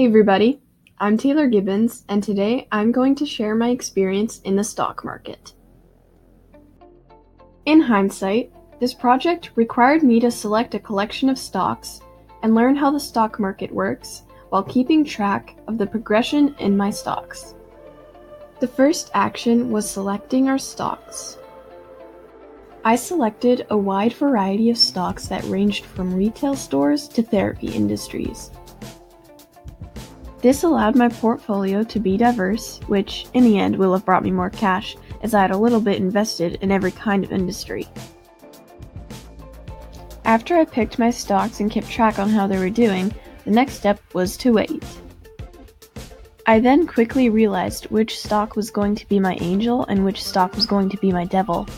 Hey everybody, I'm Taylor Gibbons, and today I'm going to share my experience in the stock market. In hindsight, this project required me to select a collection of stocks and learn how the stock market works while keeping track of the progression in my stocks. The first action was selecting our stocks. I selected a wide variety of stocks that ranged from retail stores to therapy industries. This allowed my portfolio to be diverse, which in the end will have brought me more cash as I had a little bit invested in every kind of industry. After I picked my stocks and kept track on how they were doing, the next step was to wait. I then quickly realized which stock was going to be my angel and which stock was going to be my devil.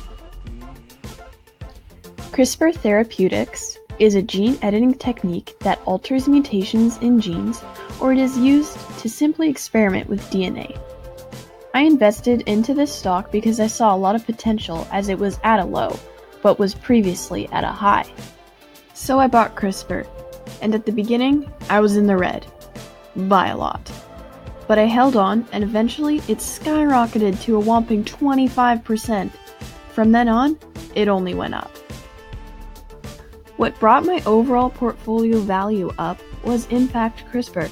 CRISPR Therapeutics is a gene editing technique that alters mutations in genes, or it is used to simply experiment with DNA. I invested into this stock because I saw a lot of potential as it was at a low, but was previously at a high. So I bought CRISPR, and at the beginning, I was in the red. By a lot. But I held on, and eventually it skyrocketed to a whopping 25%. From then on, it only went up. What brought my overall portfolio value up was in fact CRISPR.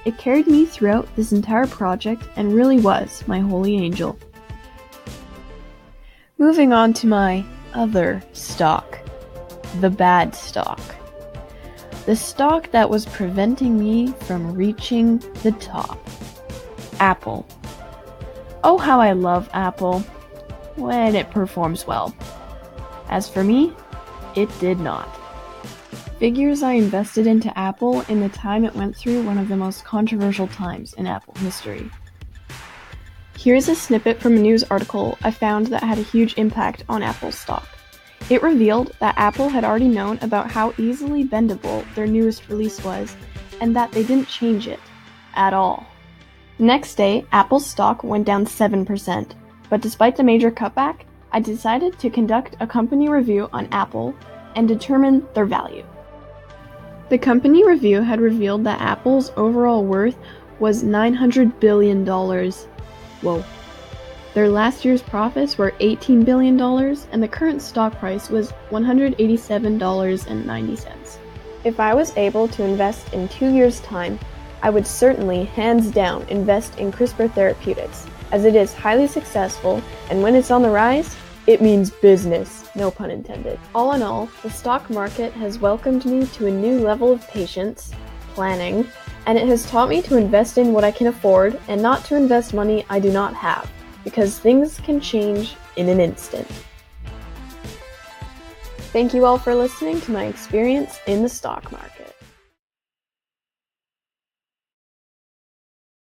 It carried me throughout this entire project and really was my holy angel. Moving on to my other stock, the bad stock. The stock that was preventing me from reaching the top. Apple. Oh, how I love Apple when it performs well. As for me, it did not. Figures I invested into Apple in the time it went through one of the most controversial times in Apple history. Here's a snippet from a news article I found that had a huge impact on Apple's stock. It revealed that Apple had already known about how easily bendable their newest release was, and that they didn't change it at all. The next day, Apple's stock went down 7%, but despite the major cutback, I decided to conduct a company review on Apple and determine their value. The company review had revealed that Apple's overall worth was $900 billion. Whoa. Their last year's profits were $18 billion, and the current stock price was $187.90. If I was able to invest in 2 years' time, I would certainly, hands down, invest in CRISPR Therapeutics, as it is highly successful, and when it's on the rise, it means business, no pun intended. All in all, the stock market has welcomed me to a new level of patience, planning, and it has taught me to invest in what I can afford and not to invest money I do not have, because things can change in an instant. Thank you all for listening to my experience in the stock market.